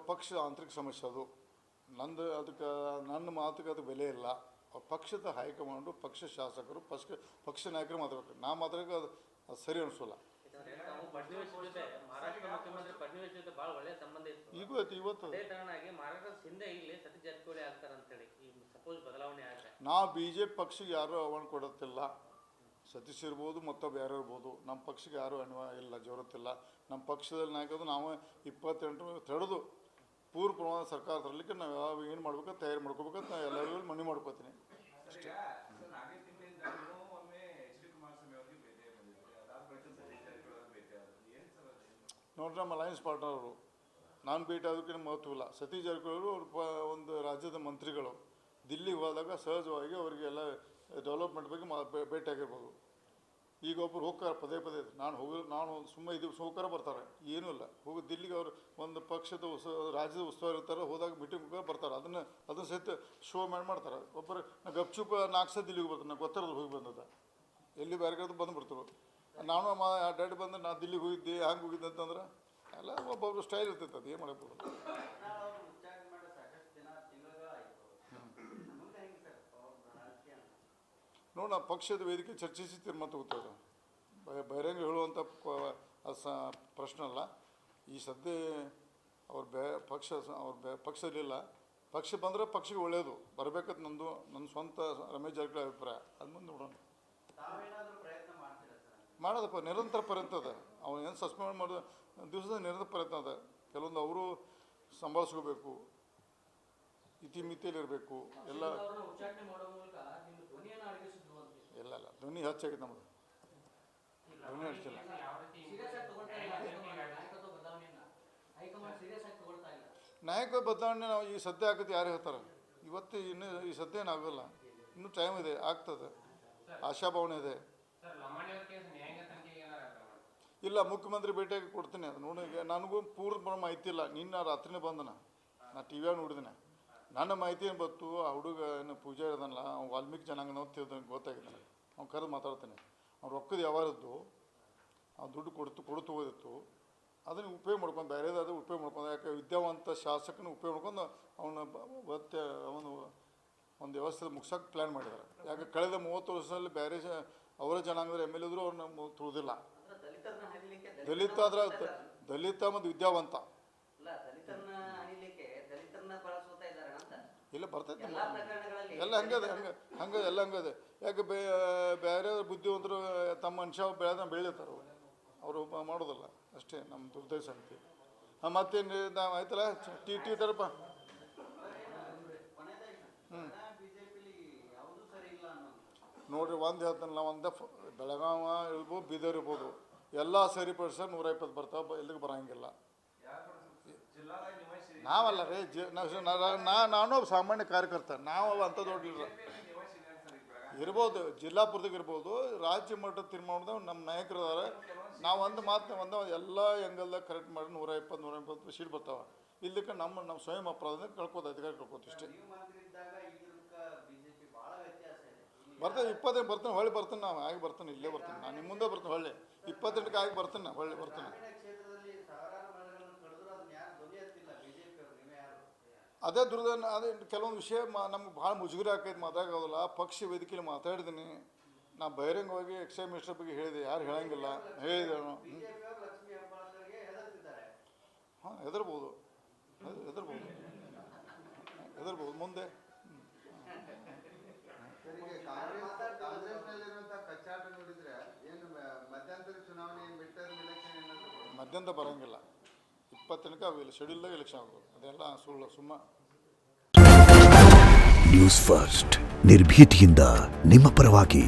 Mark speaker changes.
Speaker 1: ಪಕ್ಷದ ಆಂತರಿಕ ಸಮಸ್ಯೆ ಅದು. ನಂದು ಅದಕ್ಕೆ ನನ್ನ ಮಾತಿಗೆ ಅದು ಬೆಲೆ ಇಲ್ಲ. ಪಕ್ಷದ ಹೈಕಮಾಂಡು, ಪಕ್ಷ ಶಾಸಕರು, ಪಕ್ಷ ನಾಯಕರು ಮಾತಾಡಬೇಕು. ನಾ ಮಾತಾಡೋಕೆ ಅದು ಸರಿ ಅನಿಸೋಲ್ಲ. ಈಗ ಇವತ್ತು ನಾವು BJP ಪಕ್ಷಕ್ಕೆ ಯಾರೂ ಆಹ್ವಾನ ಕೊಡುತ್ತಿಲ್ಲ. ಸತೀಶ್ ಇರ್ಬೋದು, ಮತ್ತೊಬ್ಬ ಯಾರು ಇರ್ಬೋದು. ನಮ್ಮ ಪಕ್ಷಕ್ಕೆ ಯಾರೂ ಇಲ್ಲ, ಜರುತ್ತಿಲ್ಲ. ನಮ್ಮ ಪಕ್ಷದಲ್ಲಿ ನಾಯಕರು ನಾವು 28 ತಡೆದು ಪೂರ್ವ ಪ್ರಮಾಣ ಸರ್ಕಾರ ತರಲಿಕ್ಕೆ ನಾವು ಯಾವ ಏನು ಮಾಡ್ಬೇಕು ತಯಾರಿ ಮಾಡ್ಕೋಬೇಕಂತ ನಾನು ಎಲ್ಲರಿಗೂ ಮನವಿ ಮಾಡ್ಕೋತೀನಿ ಅಷ್ಟೇ. ನೋಡ್ರಿ, ನಮ್ಮ ಅಲಯನ್ಸ್ ಪಾರ್ಟ್ನರ್ ಅವರು ನಾನು ಭೇಟಿ ಆಗೋದಕ್ಕೆ ಮಹತ್ವ ಇಲ್ಲ. ಸತೀಶ್ ಜಾರಕಿಹೊಳಿ ಅವರು ಒಂದು ರಾಜ್ಯದ ಮಂತ್ರಿಗಳು ದಿಲ್ಲಿಗೆ ಹೋದಾಗ ಸಹಜವಾಗಿ ಅವರಿಗೆಲ್ಲ ಡೆವಲಪ್ಮೆಂಟ್ ಬಗ್ಗೆ ಭೇಟಿಯಾಗಿರ್ಬೋದು. ಈಗ ಒಬ್ಬರು ಹೋಗ್ತಾರೆ ಪದೇ ನಾನು ಸುಮ್ಮನೆ ಇದು ಹೋಗ್ತಾರೆ ಬರ್ತಾರೆ, ಏನೂ ಇಲ್ಲ. ಹೋಗಿ ದಿಲ್ಲಿಗೆ ಅವರು ಒಂದು ಪಕ್ಷದ ರಾಜ್ಯದ ಉಸ್ತುವಾರಿ ಇರ್ತಾರೆ, ಹೋದಾಗ ಮೀಟಿಂಗ್ ಬರ್ತಾರೆ. ಅದನ್ನು ಸಹಿತ ಶೋ ಮಾಡ್ತಾರೆ. ಒಬ್ಬರು ನಾ ಗಪ್ಚುಪ್ 4 ಸಲ ದಿಲ್ಲಿಗೆ ಬರ್ತಾರೆ, ನಂಗೆ ಗೊತ್ತಿರೋದು ಹೋಗಿ ಬಂದದ. ಎಲ್ಲಿ ಬೇರೆ ಕಡೆ ಬಂದುಬಿಡ್ತಾರೆ. ನಾನು ಡ್ಯಾಡಿ ಬಂದು ನಾ ದಿಲ್ಲಿಗೆ ಹೋಗಿದ್ದೆ, ಹಂಗೆ ಹೋಗಿದ್ದೆ ಅಂತಂದ್ರೆ ಎಲ್ಲ ಒಬ್ಬೊಬ್ರು ಸ್ಟೈಲ್ ಇರ್ತೈತೆ. ಅದು ಏನು ಮಾಡಬೇಕು. ನೋಡಿ, ನಾವು ಪಕ್ಷದ ವೇದಿಕೆ ಚರ್ಚಿಸಿ ತೀರ್ಮಾನ ತಗೋತೇವೆ. ಬಹಿರಂಗ ಹೇಳುವಂಥ ಪ್ರಶ್ನೆ ಅಲ್ಲ. ಈ ಸದ್ಯ ಅವ್ರ ಪಕ್ಷದಲ್ಲಿಲ್ಲ. ಪಕ್ಷ ಬಂದರೆ ಪಕ್ಷಕ್ಕೆ ಒಳ್ಳೆಯದು ಬರಬೇಕಂತ ನನ್ನ ಸ್ವಂತ ರಮೇಶ್ ಜಾರಕಿಹೊಳಿ ಅಭಿಪ್ರಾಯ. ಅದು ಮುಂದೆ ನೋಡೋಣ. ಮಾಡೋದಪ್ಪ, ನಿರಂತರ ಪ್ರಯತ್ನ ಅದ. ಅವನು ಏನು ಸಸ್ಪೆಂಡ್ ಮಾಡೋ ದಿವಸದ ನಿರಂತರ ಪ್ರಯತ್ನ ಅದ. ಕೆಲವೊಂದು ಅವರು ಸಂಭಾಳಿಸ್ಕೋಬೇಕು, ಇತಿಮಿತಿಯಲ್ಲಿರಬೇಕು. ಎಲ್ಲ ಇಲ್ಲ ಧ್ವನಿ ಹೆಚ್ಚಾಗಿದೆ ನಮ್ಮದು. ಧ್ವನಿ ಹೆಚ್ಚಿಲ್ಲ. ನಾಯಕ ಬದಲಾವಣೆ ನಾವು ಈ ಸದ್ಯ ಆಗುತ್ತೆ ಯಾರು ಹೇಳ್ತಾರೆ. ಇವತ್ತು ಇನ್ನೂ ಈ ಸದ್ಯ ಏನಾಗೋಲ್ಲ, ಇನ್ನೂ ಟೈಮ್ ಇದೆ, ಆಗ್ತದೆ, ಆಶಾಭಾವನೆ ಇದೆ. ಇಲ್ಲ, ಮುಖ್ಯಮಂತ್ರಿ ಭೇಟಿಯಾಗಿ ಕೊಡ್ತೀನಿ. ಅದು ನೋಡಿ, ನನಗೂ ಪೂರ್ಣ ಮಾಹಿತಿ ಇಲ್ಲ. ನಿನ್ನ ರಾತ್ರಿನೇ ಬಂದನ, ನಾ ಟಿ ವಿಯಾಗ ನೋಡಿದ್ದೇನೆ. ನನ್ನ ಮಾಹಿತಿ ಏನು ಬಂತು, ಆ ಹುಡುಗ ಏನು ಪೂಜಾ ಇರೋದಲ್ಲ, ಅವ್ನು ವಾಲ್ಮೀಕಿ ಜನಾಂಗ ನಾವು ತಿಳ್ದಂಗೆ ಗೊತ್ತಾಗಿದೆ ನನಗೆ. ಅವ್ನು ಕರೆದು ಮಾತಾಡ್ತಾನೆ. ಅವ್ನು ರೊಕ್ಕದ ಯಾವಾರದ್ದು, ಅವ್ನು ದುಡ್ಡು ಕೊಡ್ತು ಹೋದಿತ್ತು, ಅದನ್ನು ಉಪಯೋಗ ಮಾಡ್ಕೊಂಡು ಬೇರೆದಾದ್ರೆ ಉಪಯೋಗ ಮಾಡ್ಕೊಂಡು. ಯಾಕೆ ವಿದ್ಯಾವಂತ ಶಾಸಕನ ಉಪಯೋಗ ಮಾಡ್ಕೊಂಡು ಅವನು ಒಂದು ವ್ಯವಸ್ಥೆ ಮುಗ್ಸೋಕೆ ಪ್ಲ್ಯಾನ್ ಮಾಡಿದ್ದಾರೆ. ಯಾಕೆ ಕಳೆದ 30 ವರ್ಷದಲ್ಲಿ ಬೇರೆ ಅವರ ಜನಾಂಗದ MLA ಇದ್ದರೂ ಅವ್ರನ್ನ ತುಳಿದಿಲ್ಲ. ದಲಿತ ಮತ್ತು ವಿದ್ಯಾವಂತ ಇಲ್ಲ ಬರ್ತೈತೆ. ಎಲ್ಲ ಹಂಗದೆ. ಯಾಕೆ ಬೇರೆ ಬುದ್ಧಿವಂತರು ತಮ್ಮ ಅಂಶ ಬೆಳೀತಾರೆ, ಅವರು ಮಾಡೋದಲ್ಲ ಅಷ್ಟೇ. ನಮ್ಮ ದುರ್ದೈವ ಸಂಗತಿ. ಮತ್ತೇನು ನಾವು ಆಯ್ತಲ್ಲ ಟಿ ತರಪ್ಪ. ನೋಡಿರಿ, ಒಂದು ಹೇಳ್ತಾನೆ, ನಾವು ಬೆಳಗಾವ ಇರ್ಬೋದು, ಬೀದರ್ ಇರ್ಬೋದು, ಎಲ್ಲ ಸರಿಪಡಿಸಿ 150 ಬರ್ತಾವೆ, ಇಲ್ಲಿಗೆ ಬರೋಂಗಿಲ್ಲ. ನಾವಲ್ಲ ರೀ, ನಾನು ಸಾಮಾನ್ಯ ಕಾರ್ಯಕರ್ತ. ನಾವು ಅಂಥ ದೊಡ್ಡ ಇರ್ಬೋದು, ಜಿಲ್ಲಾಪುರದಾಗ ಇರ್ಬೋದು, ರಾಜ್ಯ ಮಟ್ಟದ ತೀರ್ಮಾನದ ನಮ್ಮ ನಾಯಕರು ಅದಾರೆ. ನಾವು ಒಂದು ಎಲ್ಲ ಎಂಗಲ್ದಾಗ ಕರೆಕ್ಟ್ ಮಾಡಿ 120-150 ಸೀಟ್ ಬರ್ತಾವೆ. ಇಲ್ಲಿಕ್ಕೆ ನಮ್ಮ ಸ್ವಯಂ ಅಪರಾಧ ಕಳ್ಕೋದು, ಅಧಿಕಾರ ಕಳ್ಕೋದು ಇಷ್ಟೇ. ಬರ್ತೇನೆ 25 ಬರ್ತಾನೆ, ಹೊಳ್ಳಿ ಬರ್ತಾನೆ. ನಾವು ಆಗಿ ಬರ್ತಾನೆ, ಇಲ್ಲೇ ಬರ್ತಾನೆ. ನಾನು ನಿಮ್ಮ ಮುಂದೆ ಬರ್ತಾನೆ, ಹೊಳ್ಳಿ 28ಕ್ಕೆ ಆಗಿ ಬರ್ತಾನೆ, ಹೊಳ್ಳಿ ಬರ್ತಾನೆ. ಅದೇ ಅದೇ ಕೆಲವೊಂದು ವಿಷಯ ನಮ್ಗೆ ಭಾಳ ಮುಜುಗರ ಆಕೈತೆ, ಮಾತಾಗೋದಿಲ್ಲ. ಪಕ್ಷ ವೇದಿಕೆಯಲ್ಲಿ ಮಾತಾಡಿದ್ದೀನಿ. ನಾ ಬಹಿರಂಗವಾಗಿ ಎಕ್ಸೈಸ್ ಮಿನಿಸ್ಟರ್ ಬಗ್ಗೆ ಹೇಳಿದೆ, ಯಾರು ಹೇಳಂಗಿಲ್ಲ, ಹೇಳಿದೆ. ಹಾಂ, ಹೆದರ್ಬೋದು ಮುಂದೆ. ಮಧ್ಯಂತರ ಬರೋಂಗಿಲ್ಲ. 28ಕ್ಕೆ ಅವಿಲ್ಲ, ಶೆಡ್ಯೂಲ್ದಾಗ ಎಲೆಕ್ಷನ್ ಆಗೋದು. ಅದೆಲ್ಲ ಸುಮ್ಮ.
Speaker 2: ನ್ಯೂಸ್ ಫಸ್ಟ್, ನಿರ್ಭೀತಿಯಿಂದ ನಿಮ್ಮ ಪರವಾಗಿ.